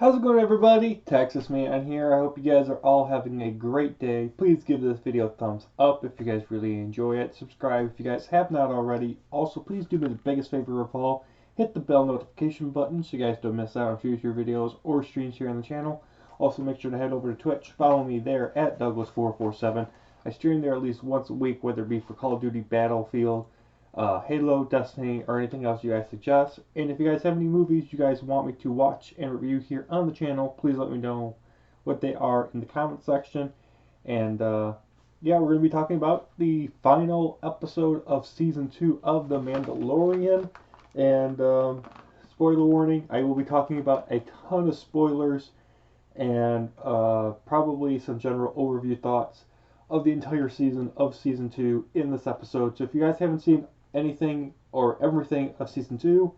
How's it going, everybody? Texas Man here. I hope you guys are all having a great day. Please give this video a thumbs up if you guys really enjoy it. Subscribe if you guys have not already. Also, please do me the biggest favor of all. Hit the bell notification button so you guys don't miss out on future videos or streams here on the channel. Also, make sure to head over to Twitch. Follow me there at Douglas447. I stream there at least once a week, whether it be for Call of Duty Battlefield, Halo, Destiny, or anything else you guys suggest. And if you guys have any movies you guys want me to watch and review here on the channel, please let me know what they are in the comment section. And yeah, we're going to be talking about the final episode of Season 2 of The Mandalorian. And spoiler warning, I will be talking about a ton of spoilers and probably some general overview thoughts of the entire season of Season 2 in this episode. So if you guys haven't seen anything or everything of Season 2,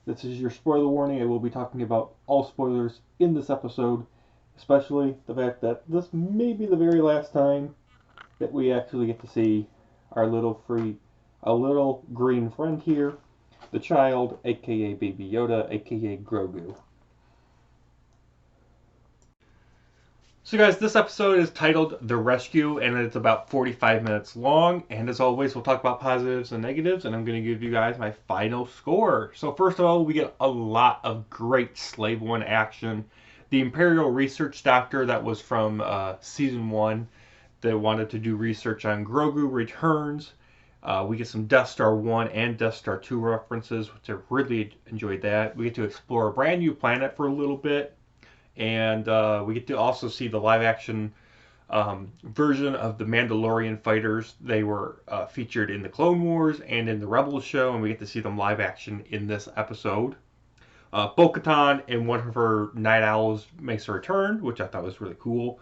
this is your spoiler warning. I will be talking about all spoilers in this episode, especially the fact that this may be the very last time that we actually get to see our little green friend here, the child, aka Baby Yoda, aka Grogu. So guys, this episode is titled The Rescue, and it's about 45 minutes long, and as always, we'll talk about positives and negatives, and I'm going to give you guys my final score. So first of all, we get a lot of great Slave One action. The Imperial Research Doctor that was from Season 1 that wanted to do research on Grogu returns. We get some Death Star 1 and Death Star 2 references, which I really enjoyed that. We get to explore a brand new planet for a little bit. And we get to also see the live action version of the Mandalorian fighters. They were featured in the Clone Wars and in the Rebels show, and we get to see them live action in this episode. Bo-Katan and one of her Night Owls makes a return, which I thought was really cool.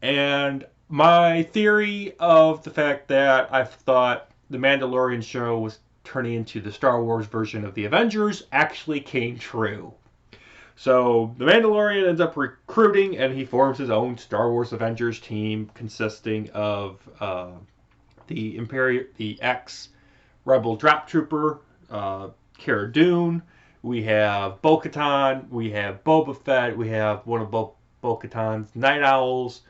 And my theory of the fact that I thought the Mandalorian show was turning into the Star Wars version of the Avengers actually came true. So the Mandalorian ends up recruiting, and he forms his own Star Wars Avengers team consisting of the ex-Rebel Drop Trooper, Cara Dune. We have Bo-Katan. We have Boba Fett. We have one of Bo-Katan's Night Owls,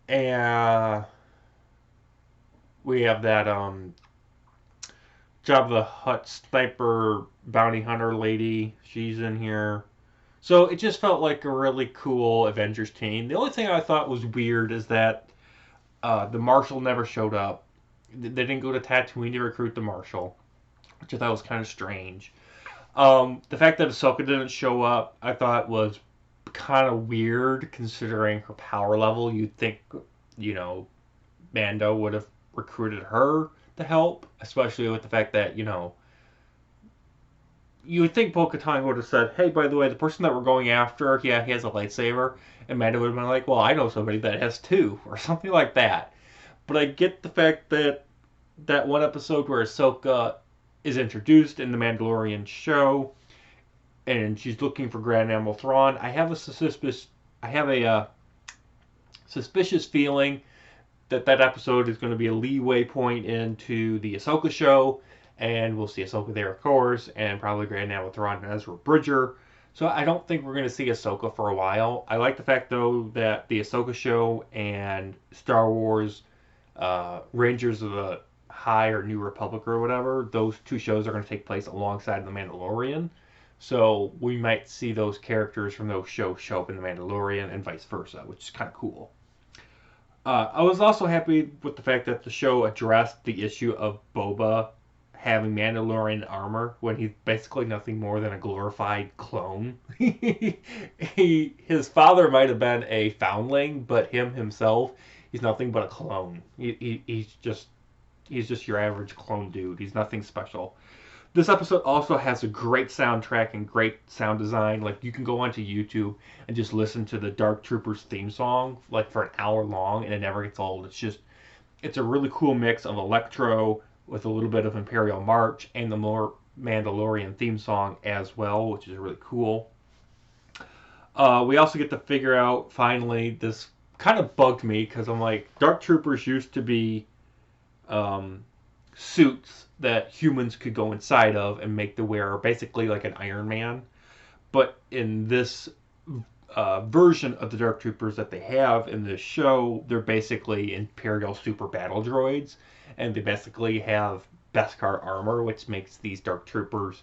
and we have that Jabba the Hutt sniper bounty hunter lady. She's in here. So it just felt like a really cool Avengers team. The only thing I thought was weird is that the Marshal never showed up. They didn't go to Tatooine to recruit the Marshal, which I thought was kind of strange. The fact that Ahsoka didn't show up, I thought was kind of weird considering her power level. You'd think, Mando would have recruited her to help, especially with the fact that, you would think Bo-Katan would have said, hey, by the way, the person that we're going after, yeah, he has a lightsaber. And Mando would have been like, well, I know somebody that has two, or something like that. But I get the fact that that one episode where Ahsoka is introduced in the Mandalorian show, and she's looking for Grand Admiral Thrawn. I have a suspicious feeling that episode is going to be a leeway point into the Ahsoka show, and we'll see Ahsoka there, of course, and probably Grand Admiral Thrawn and Ezra Bridger. So I don't think we're going to see Ahsoka for a while. I like the fact, though, that the Ahsoka show and Star Wars Rangers of the High or New Republic or whatever, those two shows are going to take place alongside The Mandalorian. So we might see those characters from those shows show up in The Mandalorian and vice versa, which is kind of cool. I was also happy with the fact that the show addressed the issue of Boba having Mandalorian armor when he's basically nothing more than a glorified clone. His father might have been a foundling, but himself, he's nothing but a clone. He's just your average clone dude. He's nothing special. This episode also has a great soundtrack and great sound design. Like, you can go onto YouTube and just listen to the Dark Troopers theme song, like, for an hour long, and it never gets old. It's a really cool mix of electro with a little bit of Imperial March and the more Mandalorian theme song as well, which is really cool. We also get to figure out, finally, this kind of bugged me, because I'm like, Dark Troopers used to be suits that humans could go inside of and make the wearer basically like an Iron Man. But in this version of the Dark Troopers that they have in this show. They're basically Imperial super battle droids, and they basically have Beskar armor, which makes these Dark Troopers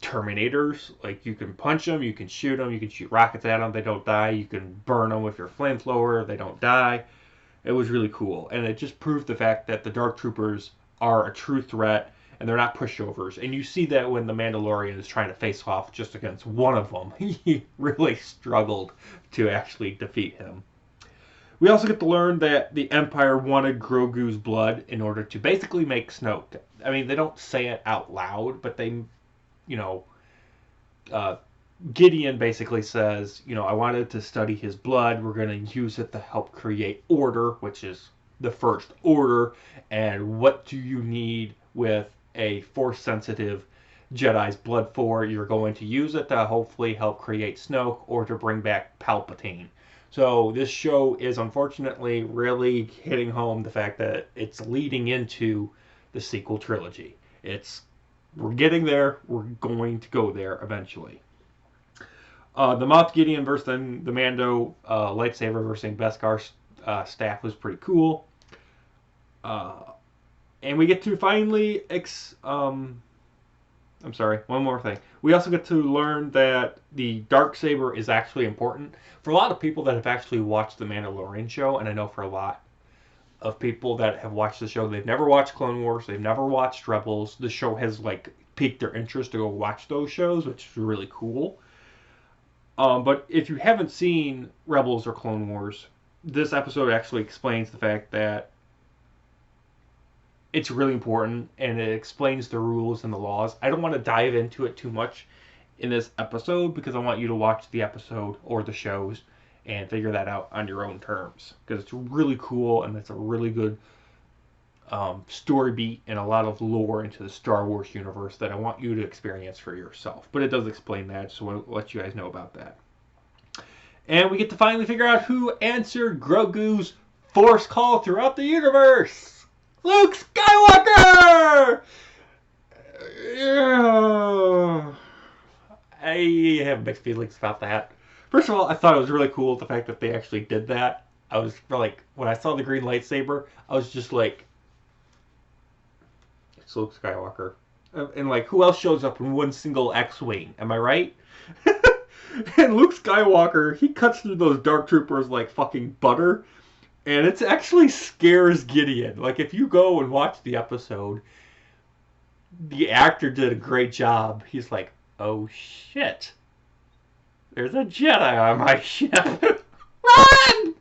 Terminators. Like, you can punch them, you can shoot them, you can shoot rockets at them, they don't die. You can burn them with your flamethrower, they don't die. It was really cool, and it just proved the fact that the Dark Troopers are a true threat, and they're not pushovers. And you see that when the Mandalorian is trying to face off just against one of them. He really struggled to actually defeat him. We also get to learn that the Empire wanted Grogu's blood in order to basically make Snoke. I mean, they don't say it out loud, but they, you know, uh, Gideon basically says, I wanted to study his blood. We're going to use it to help create order, which is the first order. And what do you need with a force-sensitive Jedi's blood for? You're going to use it to hopefully help create Snoke or to bring back Palpatine. So this show is unfortunately really hitting home the fact that it's leading into the sequel trilogy. We're getting there. We're going to go there eventually. The Moff Gideon versus the Mando lightsaber versus Beskar staff was pretty cool. And we get to finally I'm sorry, one more thing. We also get to learn that the Darksaber is actually important. For a lot of people that have actually watched the Mandalorian show, and I know for a lot of people that have watched the show, they've never watched Clone Wars, they've never watched Rebels. The show has piqued their interest to go watch those shows, which is really cool. But if you haven't seen Rebels or Clone Wars, this episode actually explains the fact that it's really important, and it explains the rules and the laws. I don't want to dive into it too much in this episode because I want you to watch the episode or the shows and figure that out on your own terms, because it's really cool and it's a really good story beat and a lot of lore into the Star Wars universe that I want you to experience for yourself. But it does explain that, so I'll let you guys know about that. And we get to finally figure out who answered Grogu's Force call throughout the universe. Luke Skywalker! I have mixed feelings about that. First of all, I thought it was really cool the fact that they actually did that. I was like, when I saw the green lightsaber, I was just like, it's Luke Skywalker. And who else shows up in one single X-Wing? Am I right? And Luke Skywalker, he cuts through those Dark Troopers like fucking butter. And it actually scares Gideon. If you go and watch the episode, the actor did a great job. He's like, oh shit. There's a Jedi on my ship. Run!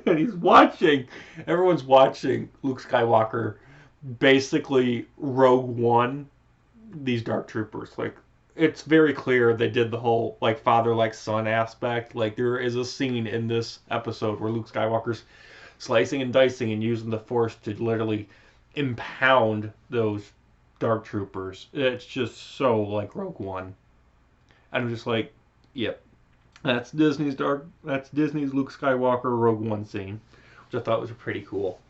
And he's watching. Everyone's watching Luke Skywalker basically Rogue One these Dark Troopers. It's very clear they did the whole father like son aspect. There is a scene in this episode where Luke Skywalker's slicing and dicing and using the Force to literally impound those Dark Troopers. It's just so like Rogue One. I'm just like, yep, that's Disney's Luke Skywalker Rogue One scene, which I thought was pretty cool.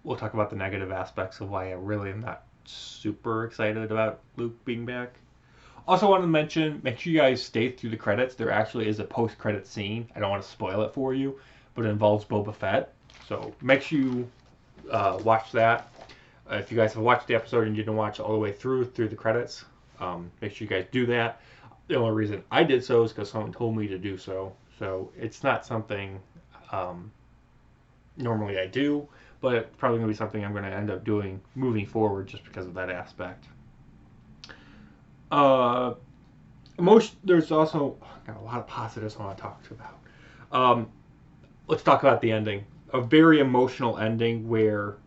We'll talk about the negative aspects of why I really am not super excited about Luke being back. Also wanted to mention, make sure you guys stay through the credits. There actually is a post-credit scene. I don't want to spoil it for you, but it involves Boba Fett. So make sure you watch that. If you guys have watched the episode and you didn't watch all the way through the credits, make sure you guys do that. The only reason I did so is because someone told me to do so. So it's not something normally I do, but it's probably going to be something I'm going to end up doing moving forward just because of that aspect. There's also got a lot of positives I want to talk to you about. Let's talk about the ending. A very emotional ending where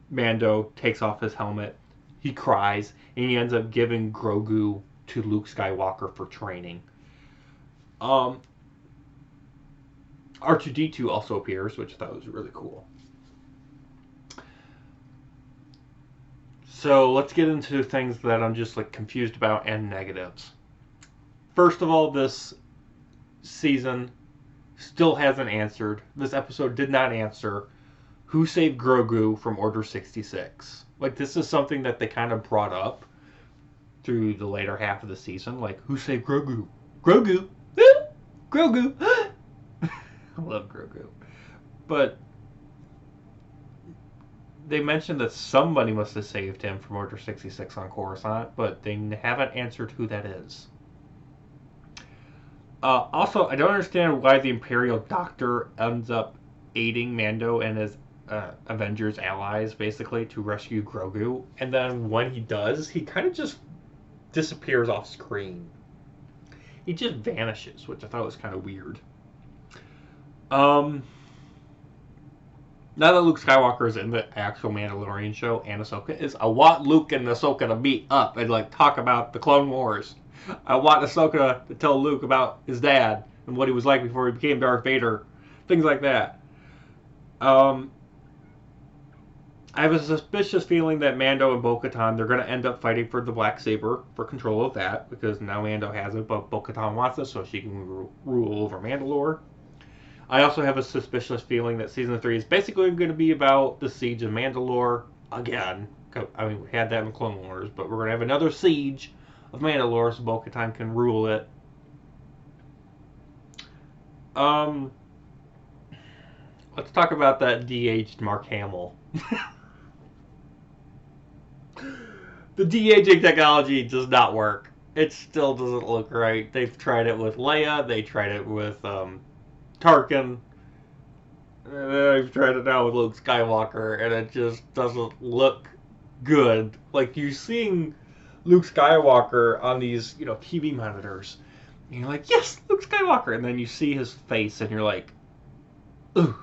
Mando takes off his helmet, he cries, and he ends up giving Grogu to Luke Skywalker for training. R2-D2 also appears, which I thought was really cool. So let's get into things that I'm just confused about and negatives. First of all, this season still hasn't answered. This episode did not answer who saved Grogu from Order 66. This is something that they kind of brought up through the later half of the season. Who saved Grogu? Grogu! Grogu! I love Grogu. But they mentioned that somebody must have saved him from Order 66 on Coruscant, but they haven't answered who that is. Also, I don't understand why the Imperial Doctor ends up aiding Mando and his Avengers allies, basically, to rescue Grogu. And then when he does, he kind of just disappears off screen. He just vanishes, which I thought was kind of weird. Now that Luke Skywalker is in the actual Mandalorian show, and Ahsoka is, I want Luke and Ahsoka to meet up and like talk about the Clone Wars. I want Ahsoka to tell Luke about his dad and what he was like before he became Darth Vader, things like that. I have a suspicious feeling that Mando and Bo-Katan, they're going to end up fighting for the Black Saber for control of that, because now Mando has it, but Bo-Katan wants it so she can rule over Mandalore. I also have a suspicious feeling that Season 3 is basically going to be about the Siege of Mandalore again. I mean, we had that in the Clone Wars, but we're going to have another Siege of Mandalore so Bo-Katan can rule it. Let's talk about that de-aged Mark Hamill. The de-aging technology does not work. It still doesn't look right. They've tried it with Leia. They tried it with Tarkin. They've tried it now with Luke Skywalker, and it just doesn't look good. Like, you're seeing Luke Skywalker on these, TV monitors, and you're like, yes, Luke Skywalker, and then you see his face, and you're like, ooh,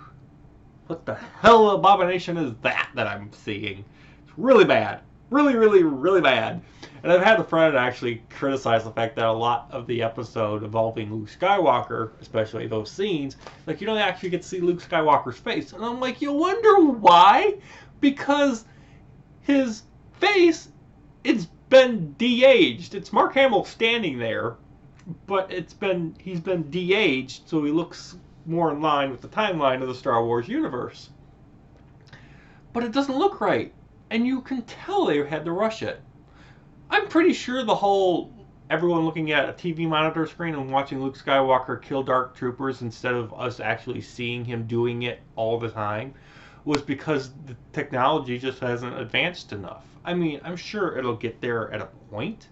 what the hell abomination is that I'm seeing? It's really bad. Really, really, really bad. And I've had a friend actually criticize the fact that a lot of the episode involving Luke Skywalker, especially those scenes, like, you don't actually get to see Luke Skywalker's face. And I'm like, you wonder why? Because his face, it's been de-aged. It's Mark Hamill standing there, but he's been de-aged, so he looks more in line with the timeline of the Star Wars universe. But it doesn't look right. And you can tell they had to rush it. I'm pretty sure the whole everyone looking at a TV monitor screen and watching Luke Skywalker kill Dark Troopers instead of us actually seeing him doing it all the time was because the technology just hasn't advanced enough. I mean, I'm sure it'll get there at a point,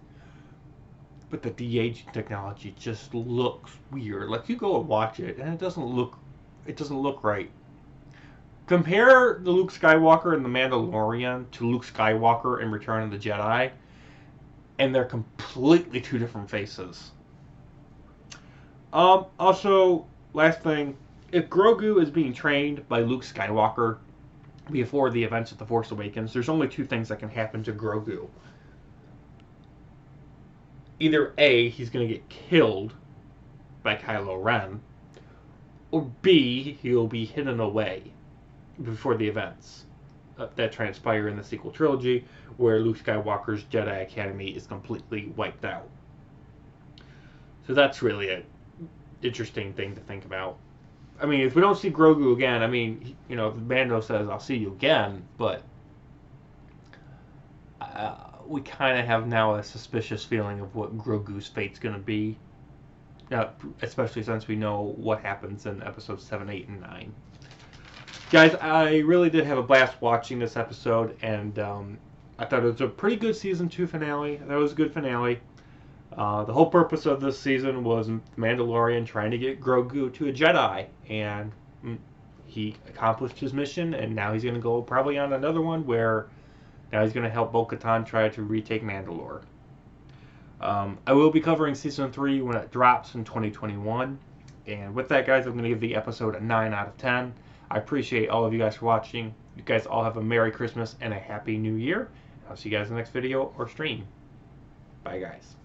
but the de-aging technology just looks weird. Like, you go and watch it and it doesn't look right. Compare the Luke Skywalker in The Mandalorian to Luke Skywalker in Return of the Jedi, and they're completely two different faces. Also, last thing, if Grogu is being trained by Luke Skywalker before the events of The Force Awakens, there's only two things that can happen to Grogu. Either A, he's going to get killed by Kylo Ren, or B, he'll be hidden away before the events that transpire in the sequel trilogy, where Luke Skywalker's Jedi Academy is completely wiped out. So that's really an interesting thing to think about. I mean, if we don't see Grogu again, I mean, Mando says, I'll see you again, but we kind of have now a suspicious feeling of what Grogu's fate's going to be, especially since we know what happens in episodes 7, 8, and 9. Guys, I really did have a blast watching this episode, and I thought it was a pretty good Season 2 finale. That was a good finale. The whole purpose of this season was Mandalorian trying to get Grogu to a Jedi, and he accomplished his mission, and now he's going to go probably on another one where now he's going to help Bo-Katan try to retake Mandalore. I will be covering Season 3 when it drops in 2021, and with that, guys, I'm going to give the episode a 9 out of 10. I appreciate all of you guys for watching. You guys all have a Merry Christmas and a Happy New Year. I'll see you guys in the next video or stream. Bye, guys.